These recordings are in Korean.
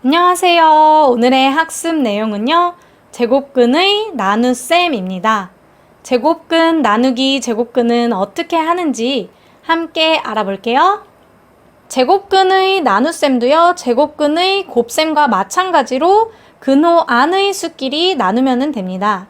안녕하세요. 오늘의 학습 내용은요. 제곱근의 나눗셈입니다. 제곱근 나누기 제곱근은 어떻게 하는지 함께 알아볼게요. 제곱근의 나눗셈도요. 제곱근의 곱셈과 마찬가지로 근호 안의 수끼리 나누면 됩니다.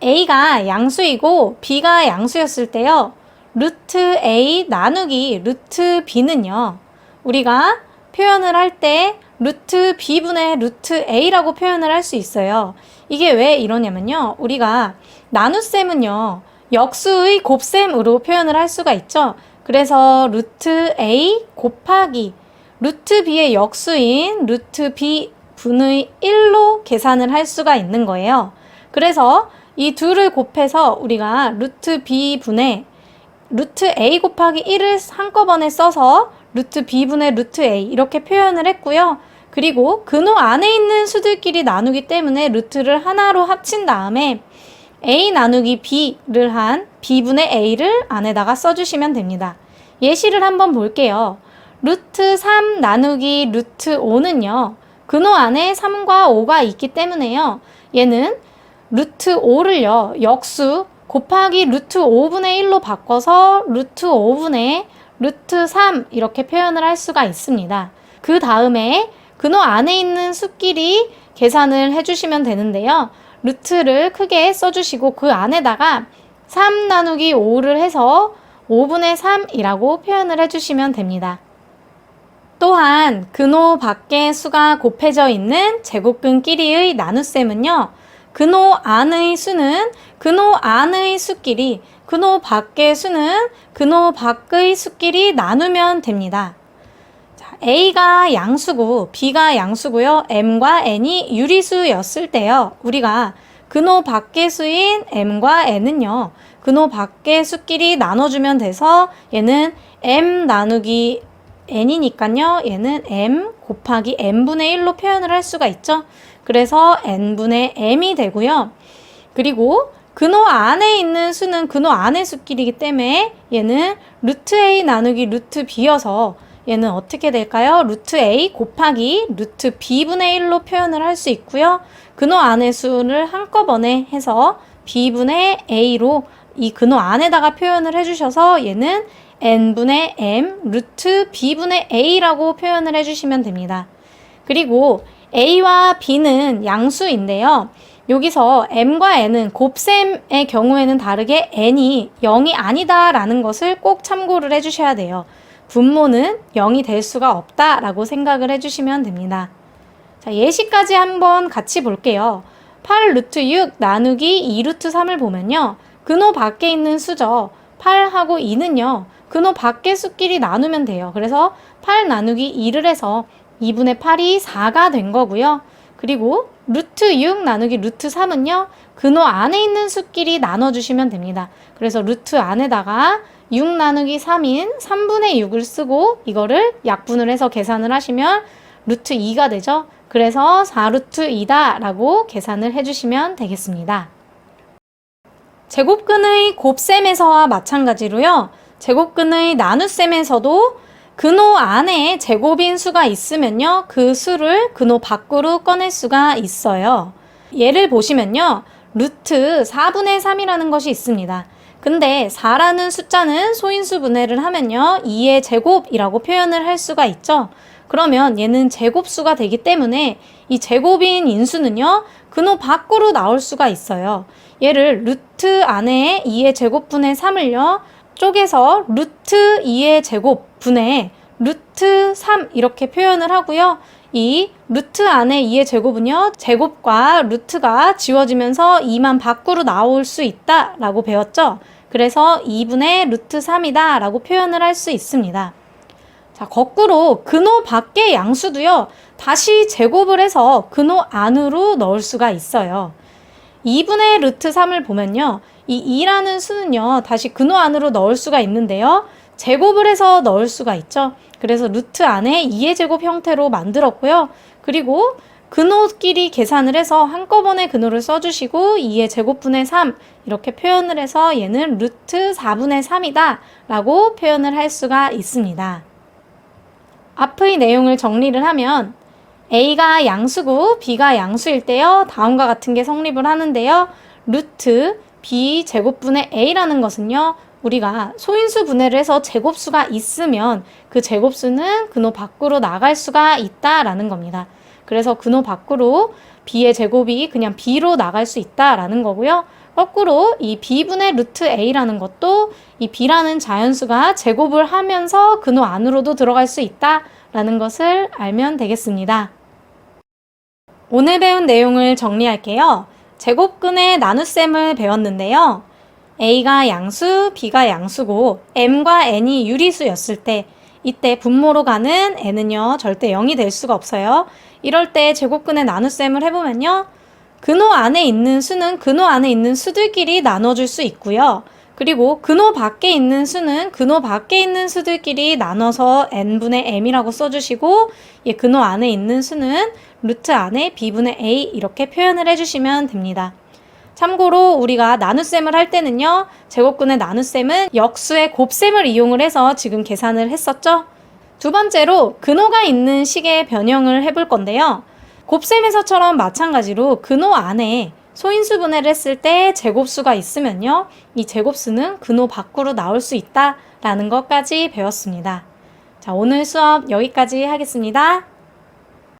A가 양수이고 B가 양수였을 때요. 루트 A 나누기 루트 B는요. 우리가 표현을 할 때 루트 B분의 루트 A라고 표현을 할 수 있어요. 이게 왜 이러냐면요. 우리가 나눗셈은요. 역수의 곱셈으로 표현을 할 수가 있죠. 그래서 루트 A 곱하기 루트 B의 역수인 루트 B 분의 1로 계산을 할 수가 있는 거예요. 그래서 이 둘을 곱해서 우리가 루트 B분의 루트 A 곱하기 1을 한꺼번에 써서 루트 B분의 루트 A 이렇게 표현을 했고요. 그리고 근호 안에 있는 수들끼리 나누기 때문에 루트를 하나로 합친 다음에 A 나누기 B를 한 B분의 A를 안에다가 써주시면 됩니다. 예시를 한번 볼게요. 루트 3 나누기 루트 5는요. 근호 안에 3과 5가 있기 때문에요. 얘는 루트 5를요. 역수 곱하기 루트 5분의 1로 바꿔서 루트 5분의 루트 3 이렇게 표현을 할 수가 있습니다. 그 다음에 근호 안에 있는 수끼리 계산을 해주시면 되는데요. 루트를 크게 써주시고 그 안에다가 3 나누기 5를 해서 5분의 3이라고 표현을 해주시면 됩니다. 또한 근호 밖의 수가 곱해져 있는 제곱근끼리의 나눗셈은요. 근호 안의 수는 근호 안의 수끼리, 근호 밖의 수는 근호 밖의 수끼리 나누면 됩니다. 자, A가 양수고 B가 양수고요. M과 N이 유리수였을 때요. 우리가 근호 밖의 수인 M과 N은요. 근호 밖의 수끼리 나눠주면 돼서 얘는 M 나누기 N이니까요. 얘는 M 곱하기 N분의 1로 표현을 할 수가 있죠. 그래서 N분의 M이 되고요. 그리고 근호 안에 있는 수는 근호 안의 수끼리이기 때문에 얘는 루트 A 나누기 루트 B여서 얘는 어떻게 될까요? 루트 A 곱하기 루트 B분의 1로 표현을 할 수 있고요. 근호 안의 수를 한꺼번에 해서 B분의 A로 이 근호 안에다가 표현을 해주셔서 얘는 N분의 M 루트 B분의 A라고 표현을 해주시면 됩니다. 그리고 A와 B는 양수인데요. 여기서 M과 N은 곱셈의 경우에는 다르게 N이 0이 아니다라는 것을 꼭 참고를 해주셔야 돼요. 분모는 0이 될 수가 없다라고 생각을 해주시면 됩니다. 자, 예시까지 한번 같이 볼게요. 8 루트 6 나누기 2 루트 3을 보면요. 근호 밖에 있는 수죠. 8하고 2는요. 근호 밖의 수끼리 나누면 돼요. 그래서 8 나누기 2를 해서 2분의 8이 4가 된 거고요. 그리고 루트 6 나누기 루트 3은요. 근호 안에 있는 수끼리 나눠주시면 됩니다. 그래서 루트 안에다가 6 나누기 3인 3분의 6을 쓰고 이거를 약분을 해서 계산을 하시면 루트 2가 되죠. 그래서 4루트 2다 라고 계산을 해주시면 되겠습니다. 제곱근의 곱셈에서와 마찬가지로요. 제곱근의 나눗셈에서도 근호 안에 제곱인 수가 있으면요. 그 수를 근호 밖으로 꺼낼 수가 있어요. 예를 보시면요. 루트 4분의 3이라는 것이 있습니다. 근데 4라는 숫자는 소인수 분해를 하면요. 2의 제곱이라고 표현을 할 수가 있죠. 그러면 얘는 제곱수가 되기 때문에 이 제곱인 인수는요. 근호 밖으로 나올 수가 있어요. 얘를 루트 안에 2의 제곱분의 3을요. 쪼개서 루트 2의 제곱분의 루트 3 이렇게 표현을 하고요. 이 루트 안에 2의 제곱은요. 제곱과 루트가 지워지면서 2만 밖으로 나올 수 있다 라고 배웠죠. 그래서 2분의 루트 3이다 라고 표현을 할 수 있습니다. 자, 거꾸로 근호 밖의 양수도요. 다시 제곱을 해서 근호 안으로 넣을 수가 있어요. 2분의 루트 3을 보면요. 이 2라는 수는요. 다시 근호 안으로 넣을 수가 있는데요. 제곱을 해서 넣을 수가 있죠. 그래서 루트 안에 2의 제곱 형태로 만들었고요. 그리고 근호끼리 계산을 해서 한꺼번에 근호를 써주시고 2의 제곱분의 3 이렇게 표현을 해서 얘는 루트 4분의 3이다 라고 표현을 할 수가 있습니다. 앞의 내용을 정리를 하면 A가 양수고 B가 양수일 때요. 다음과 같은 게 성립을 하는데요. 루트 B 제곱분의 A라는 것은요. 우리가 소인수 분해를 해서 제곱수가 있으면 그 제곱수는 근호 밖으로 나갈 수가 있다라는 겁니다. 그래서 근호 밖으로 B의 제곱이 그냥 B로 나갈 수 있다라는 거고요. 거꾸로 이 B분의 루트 A라는 것도 이 B라는 자연수가 제곱을 하면서 근호 안으로도 들어갈 수 있다라는 것을 알면 되겠습니다. 오늘 배운 내용을 정리할게요. 제곱근의 나눗셈을 배웠는데요. A가 양수, B가 양수고 M과 N이 유리수였을 때 이때 분모로 가는 N은요 절대 0이 될 수가 없어요. 이럴 때 제곱근의 나눗셈을 해보면요. 근호 안에 있는 수는 근호 안에 있는 수들끼리 나눠줄 수 있고요. 그리고 근호 밖에 있는 수는 근호 밖에 있는 수들끼리 나눠서 n분의 m이라고 써주시고 근호 안에 있는 수는 루트 안에 b분의 a 이렇게 표현을 해주시면 됩니다. 참고로 우리가 나눗셈을 할 때는요. 제곱근의 나눗셈은 역수의 곱셈을 이용을 해서 지금 계산을 했었죠. 두 번째로 근호가 있는 식의 변형을 해볼 건데요. 곱셈에서처럼 마찬가지로 근호 안에 소인수 분해를 했을 때 제곱수가 있으면요. 이 제곱수는 근호 밖으로 나올 수 있다라는 것까지 배웠습니다. 자, 오늘 수업 여기까지 하겠습니다.